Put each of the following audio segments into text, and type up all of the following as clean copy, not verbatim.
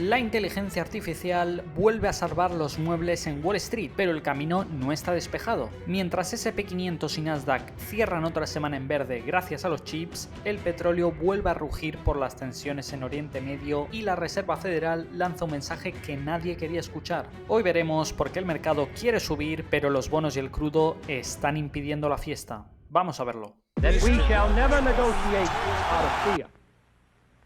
La inteligencia artificial vuelve a salvar los muebles en Wall Street, pero el camino no está despejado. Mientras S&P 500 y Nasdaq cierran otra semana en verde gracias a los chips, el petróleo vuelve a rugir por las tensiones en Oriente Medio y la Reserva Federal lanza un mensaje que nadie quería escuchar. Hoy veremos por qué el mercado quiere subir, pero los bonos y el crudo están impidiendo la fiesta. Vamos a verlo. That we shall never negotiate out of fear,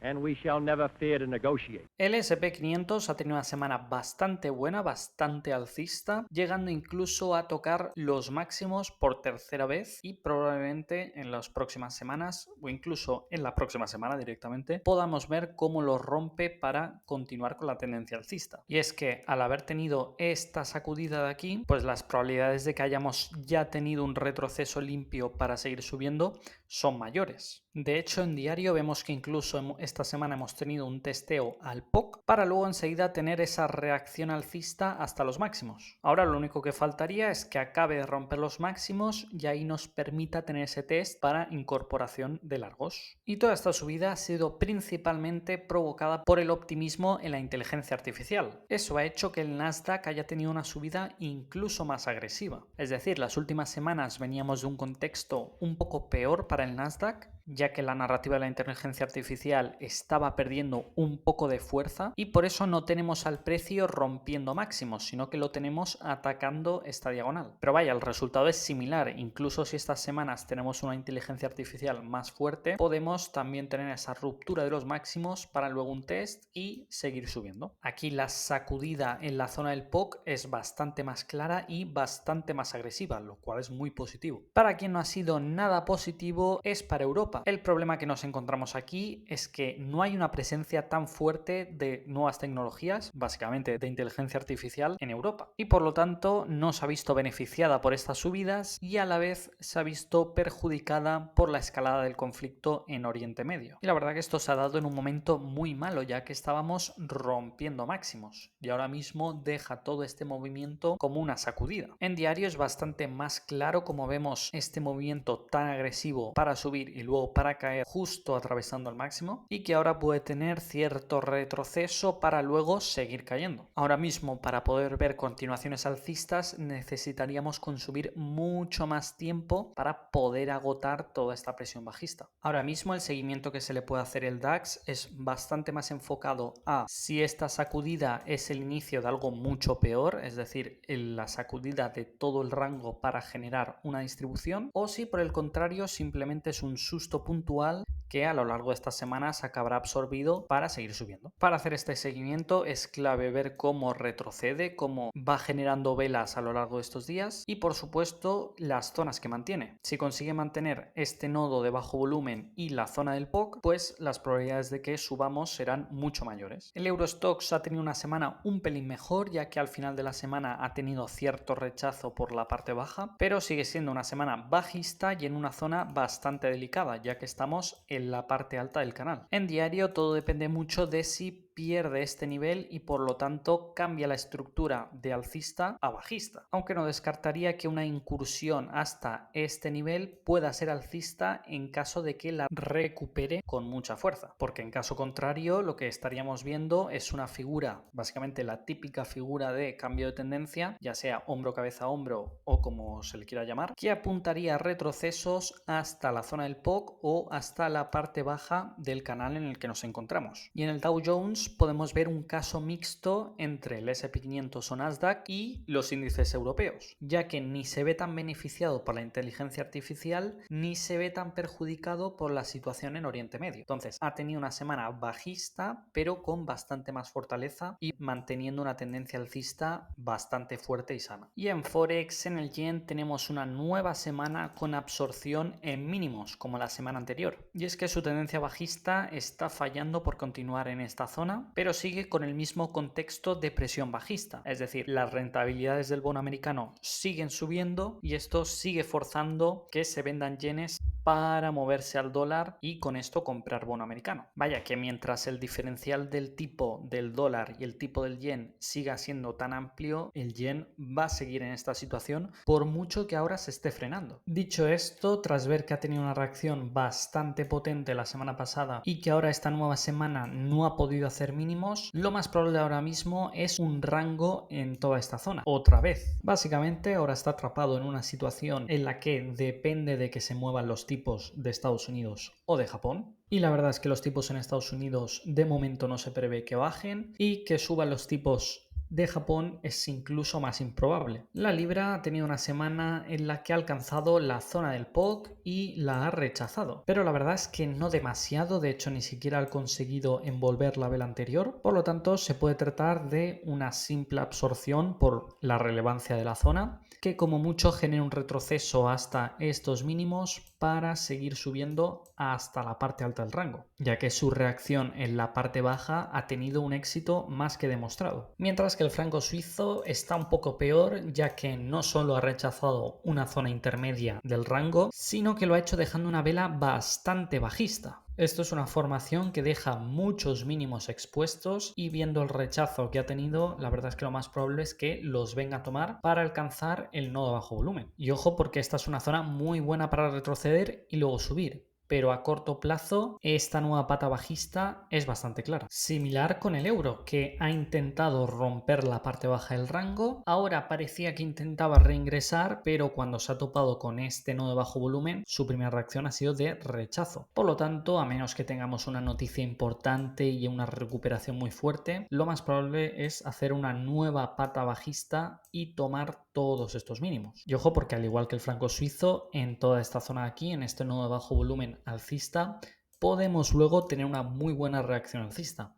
and we shall never fear to negotiate. El S&P 500 ha tenido una semana bastante buena, bastante alcista, llegando incluso a tocar los máximos por tercera vez y probablemente en las próximas semanas o incluso en la próxima semana directamente podamos ver cómo lo rompe para continuar con la tendencia alcista. Y es que al haber tenido esta sacudida de aquí, pues las probabilidades de que hayamos ya tenido un retroceso limpio para seguir subiendo son mayores. De hecho, en diario vemos que incluso esta semana hemos tenido un testeo al POC para luego enseguida tener esa reacción alcista hasta los máximos. Ahora lo único que faltaría es que acabe de romper los máximos y ahí nos permita tener ese test para incorporación de largos. Y toda esta subida ha sido principalmente provocada por el optimismo en la inteligencia artificial. Eso ha hecho que el Nasdaq haya tenido una subida incluso más agresiva. Es decir, las últimas semanas veníamos de un contexto un poco peor para el Nasdaq, ya que la narrativa de la inteligencia artificial estaba perdiendo un poco de fuerza y por eso no tenemos al precio rompiendo máximos, sino que lo tenemos atacando esta diagonal. Pero vaya, el resultado es similar. Incluso si estas semanas tenemos una inteligencia artificial más fuerte, podemos también tener esa ruptura de los máximos para luego un test y seguir subiendo. Aquí la sacudida en la zona del POC es bastante más clara y bastante más agresiva, lo cual es muy positivo. Para quien no ha sido nada positivo es para Europa. El problema que nos encontramos aquí es que no hay una presencia tan fuerte de nuevas tecnologías, básicamente de inteligencia artificial, en Europa. Y por lo tanto no se ha visto beneficiada por estas subidas y a la vez se ha visto perjudicada por la escalada del conflicto en Oriente Medio. Y la verdad que esto se ha dado en un momento muy malo, ya que estábamos rompiendo máximos. Y ahora mismo deja todo este movimiento como una sacudida. En diario es bastante más claro como vemos este movimiento tan agresivo para subir y luego para caer justo atravesando el máximo y que ahora puede tener cierto retroceso para luego seguir cayendo. Ahora mismo para poder ver continuaciones alcistas necesitaríamos consumir mucho más tiempo para poder agotar toda esta presión bajista. Ahora mismo el seguimiento que se le puede hacer el DAX es bastante más enfocado a si esta sacudida es el inicio de algo mucho peor, es decir, la sacudida de todo el rango para generar una distribución, o si por el contrario simplemente es un susto puntual que a lo largo de estas semanas acabará absorbido para seguir subiendo. Para hacer este seguimiento es clave ver cómo retrocede, cómo va generando velas a lo largo de estos días y por supuesto las zonas que mantiene. Si consigue mantener este nodo de bajo volumen y la zona del POC, pues las probabilidades de que subamos serán mucho mayores. El Eurostoxx ha tenido una semana un pelín mejor, ya que al final de la semana ha tenido cierto rechazo por la parte baja, pero sigue siendo una semana bajista y en una zona bastante delicada, ya que estamos en la parte alta del canal. En diario todo depende mucho de si pierde este nivel y por lo tanto cambia la estructura de alcista a bajista, aunque no descartaría que una incursión hasta este nivel pueda ser alcista en caso de que la recupere con mucha fuerza, porque en caso contrario lo que estaríamos viendo es una figura, básicamente la típica figura de cambio de tendencia, ya sea hombro cabeza hombro o como se le quiera llamar, que apuntaría a retrocesos hasta la zona del POC o hasta la parte baja del canal en el que nos encontramos. Y en el Dow Jones podemos ver un caso mixto entre el S&P 500 o Nasdaq y los índices europeos, ya que ni se ve tan beneficiado por la inteligencia artificial ni se ve tan perjudicado por la situación en Oriente Medio. Entonces ha tenido una semana bajista pero con bastante más fortaleza y manteniendo una tendencia alcista bastante fuerte y sana. Y en Forex, en el yen, tenemos una nueva semana con absorción en mínimos como la semana anterior, y es que su tendencia bajista está fallando por continuar en esta zona, pero sigue con el mismo contexto de presión bajista, es decir, las rentabilidades del bono americano siguen subiendo y esto sigue forzando que se vendan yenes para moverse al dólar y con esto comprar bono americano. Vaya que mientras el diferencial del tipo del dólar y el tipo del yen siga siendo tan amplio, el yen va a seguir en esta situación por mucho que ahora se esté frenando. Dicho esto, tras ver que ha tenido una reacción bastante potente la semana pasada y que ahora esta nueva semana no ha podido hacer mínimos, lo más probable ahora mismo es un rango en toda esta zona. Otra vez. Básicamente ahora está atrapado en una situación en la que depende de que se muevan los tipos de Estados Unidos o de Japón. Y la verdad es que los tipos en Estados Unidos de momento no se prevé que bajen y que suban los tipos de Japón es incluso más improbable. La libra ha tenido una semana en la que ha alcanzado la zona del POC y la ha rechazado, pero la verdad es que no demasiado, de hecho ni siquiera ha conseguido envolver la vela anterior, por lo tanto se puede tratar de una simple absorción por la relevancia de la zona, que como mucho genera un retroceso hasta estos mínimos para seguir subiendo hasta la parte alta del rango, ya que su reacción en la parte baja ha tenido un éxito más que demostrado. Mientras que el franco suizo está un poco peor, ya que no solo ha rechazado una zona intermedia del rango, sino que lo ha hecho dejando una vela bastante bajista. Esto es una formación que deja muchos mínimos expuestos y viendo el rechazo que ha tenido, la verdad es que lo más probable es que los venga a tomar para alcanzar el nodo bajo volumen. Y ojo porque esta es una zona muy buena para retroceder y luego subir. Pero a corto plazo esta nueva pata bajista es bastante clara. Similar con el euro, que ha intentado romper la parte baja del rango, ahora parecía que intentaba reingresar, pero cuando se ha topado con este nodo de bajo volumen, su primera reacción ha sido de rechazo. Por lo tanto, a menos que tengamos una noticia importante y una recuperación muy fuerte, lo más probable es hacer una nueva pata bajista y tomar todos estos mínimos. Y ojo porque al igual que el franco suizo, en toda esta zona de aquí, en este nodo de bajo volumen alcista, podemos luego tener una muy buena reacción alcista,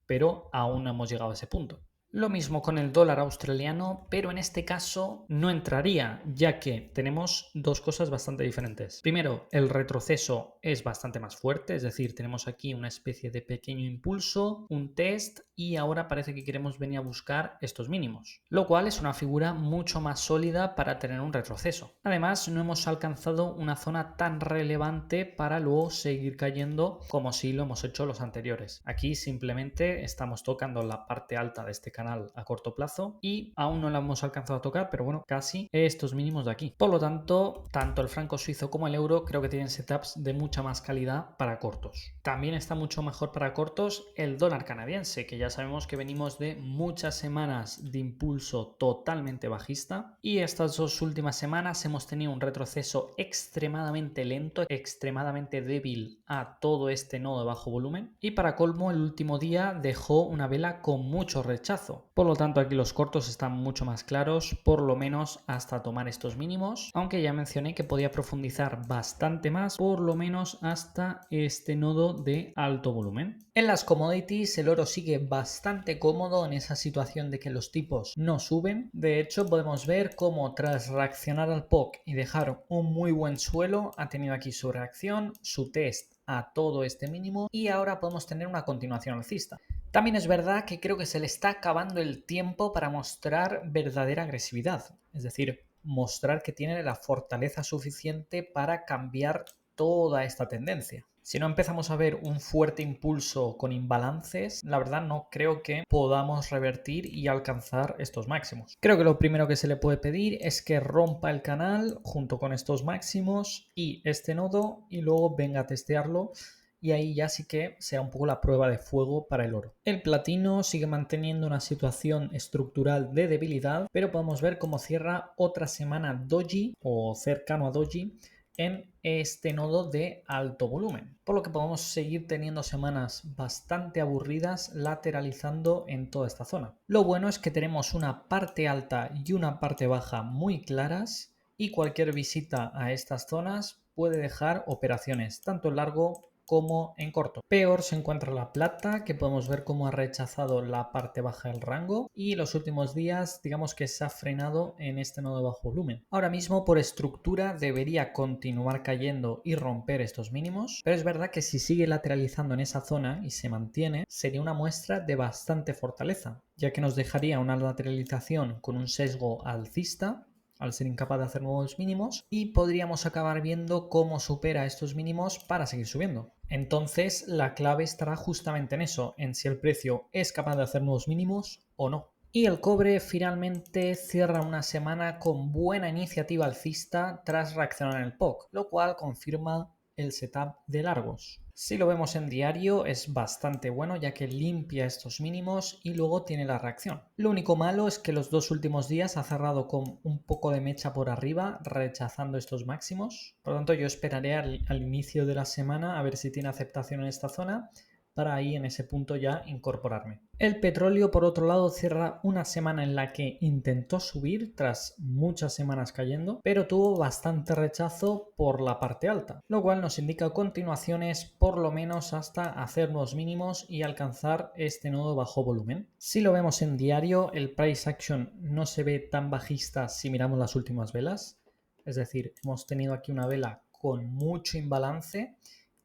pero aún no hemos llegado a ese punto. Lo mismo con el dólar australiano, pero en este caso no entraría, ya que tenemos dos cosas bastante diferentes. Primero, el retroceso es bastante más fuerte, es decir, tenemos aquí una especie de pequeño impulso, un test y ahora parece que queremos venir a buscar estos mínimos, lo cual es una figura mucho más sólida para tener un retroceso. Además, no hemos alcanzado una zona tan relevante para luego seguir cayendo como si lo hemos hecho los anteriores. Aquí simplemente estamos tocando la parte alta de este canal a corto plazo y aún no la hemos alcanzado a tocar, pero bueno, casi estos mínimos de aquí. Por lo tanto, tanto el franco suizo como el euro creo que tienen setups de mucha más calidad para cortos. También está mucho mejor para cortos el dólar canadiense, que ya sabemos que venimos de muchas semanas de impulso totalmente bajista y estas dos últimas semanas hemos tenido un retroceso extremadamente lento, extremadamente débil a todo este nodo de bajo volumen y para colmo el último día dejó una vela con mucho rechazo. Por lo tanto aquí los cortos están mucho más claros, por lo menos hasta tomar estos mínimos, aunque ya mencioné que podía profundizar bastante más, por lo menos hasta este nodo de alto volumen. En las commodities el oro sigue bastante cómodo en esa situación de que los tipos no suben. De hecho podemos ver cómo tras reaccionar al POC y dejar un muy buen suelo ha tenido aquí su reacción, su test a todo este mínimo y ahora podemos tener una continuación alcista. También es verdad que creo que se le está acabando el tiempo para mostrar verdadera agresividad, es decir, mostrar que tiene la fortaleza suficiente para cambiar toda esta tendencia. Si no empezamos a ver un fuerte impulso con imbalances, la verdad no creo que podamos revertir y alcanzar estos máximos. Creo que lo primero que se le puede pedir es que rompa el canal junto con estos máximos y este nodo y luego venga a testearlo y ahí ya sí que sea un poco la prueba de fuego para el oro. El platino sigue manteniendo una situación estructural de debilidad, pero podemos ver cómo cierra otra semana doji o cercano a doji en este nodo de alto volumen, por lo que podemos seguir teniendo semanas bastante aburridas lateralizando en toda esta zona. Lo bueno es que tenemos una parte alta y una parte baja muy claras y cualquier visita a estas zonas puede dejar operaciones tanto en largo como en corto. Peor se encuentra la plata, que podemos ver cómo ha rechazado la parte baja del rango y los últimos días digamos que se ha frenado en este nodo de bajo volumen. Ahora mismo por estructura debería continuar cayendo y romper estos mínimos, pero es verdad que si sigue lateralizando en esa zona y se mantiene sería una muestra de bastante fortaleza, ya que nos dejaría una lateralización con un sesgo alcista al ser incapaz de hacer nuevos mínimos, y podríamos acabar viendo cómo supera estos mínimos para seguir subiendo. Entonces la clave estará justamente en eso, en si el precio es capaz de hacer nuevos mínimos o no. Y el cobre finalmente cierra una semana con buena iniciativa alcista tras reaccionar en el POC, lo cual confirma el setup de largos. Si lo vemos en diario es bastante bueno ya que limpia estos mínimos y luego tiene la reacción. Lo único malo es que los dos últimos días ha cerrado con un poco de mecha por arriba rechazando estos máximos. Por lo tanto yo esperaré al inicio de la semana a ver si tiene aceptación en esta zona para ahí en ese punto ya incorporarme. El petróleo por otro lado cierra una semana en la que intentó subir tras muchas semanas cayendo, pero tuvo bastante rechazo por la parte alta, lo cual nos indica continuaciones por lo menos hasta hacer nuevos mínimos y alcanzar este nuevo bajo volumen. Si lo vemos en diario, el price action no se ve tan bajista si miramos las últimas velas, es decir, hemos tenido aquí una vela con mucho imbalance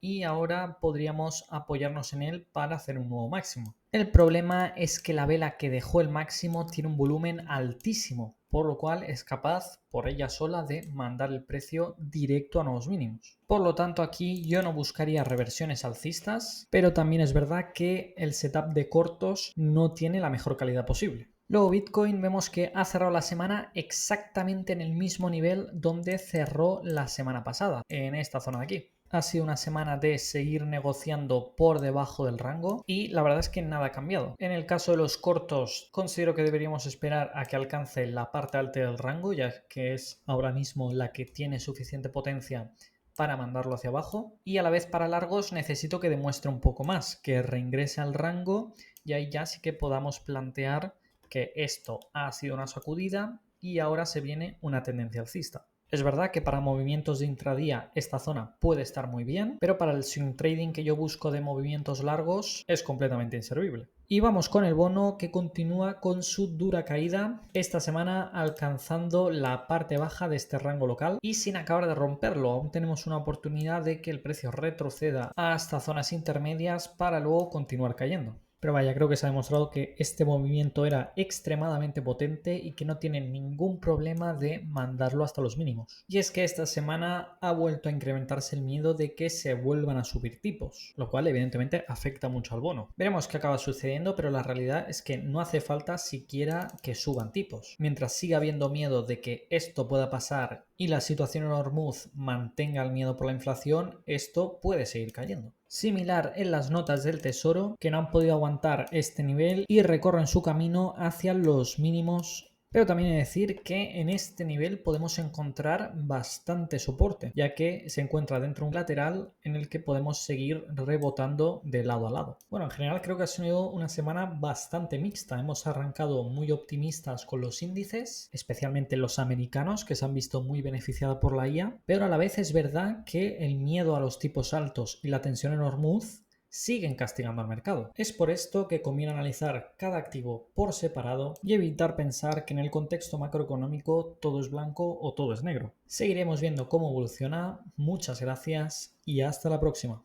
y ahora podríamos apoyarnos en él para hacer un nuevo máximo. El problema es que la vela que dejó el máximo tiene un volumen altísimo, por lo cual es capaz por ella sola de mandar el precio directo a nuevos mínimos. Por lo tanto aquí yo no buscaría reversiones alcistas, pero también es verdad que el setup de cortos no tiene la mejor calidad posible. Luego Bitcoin vemos que ha cerrado la semana exactamente en el mismo nivel donde cerró la semana pasada, en esta zona de aquí. Ha sido una semana de seguir negociando por debajo del rango y la verdad es que nada ha cambiado. En el caso de los cortos, considero que deberíamos esperar a que alcance la parte alta del rango, ya que es ahora mismo la que tiene suficiente potencia para mandarlo hacia abajo. Y a la vez para largos necesito que demuestre un poco más, que reingrese al rango y ahí ya sí que podamos plantear que esto ha sido una sacudida y ahora se viene una tendencia alcista. Es verdad que para movimientos de intradía esta zona puede estar muy bien, pero para el swing trading que yo busco de movimientos largos es completamente inservible. Y vamos con el bono que continúa con su dura caída esta semana alcanzando la parte baja de este rango local y sin acabar de romperlo. Aún tenemos una oportunidad de que el precio retroceda hasta zonas intermedias para luego continuar cayendo. Pero vaya, creo que se ha demostrado que este movimiento era extremadamente potente y que no tiene ningún problema de mandarlo hasta los mínimos. Y es que esta semana ha vuelto a incrementarse el miedo de que se vuelvan a subir tipos, lo cual evidentemente afecta mucho al bono. Veremos qué acaba sucediendo, pero la realidad es que no hace falta siquiera que suban tipos. Mientras siga habiendo miedo de que esto pueda pasar y la situación en Hormuz mantenga el miedo por la inflación, esto puede seguir cayendo. Similar en las notas del Tesoro, que no han podido aguantar este nivel y recorren su camino hacia los mínimos. Pero también he de decir que en este nivel podemos encontrar bastante soporte, ya que se encuentra dentro de un lateral en el que podemos seguir rebotando de lado a lado. Bueno, en general creo que ha sido una semana bastante mixta. Hemos arrancado muy optimistas con los índices, especialmente los americanos, que se han visto muy beneficiados por la IA, pero a la vez es verdad que el miedo a los tipos altos y la tensión en Hormuz siguen castigando al mercado. Es por esto que conviene analizar cada activo por separado y evitar pensar que en el contexto macroeconómico todo es blanco o todo es negro. Seguiremos viendo cómo evoluciona. Muchas gracias y hasta la próxima.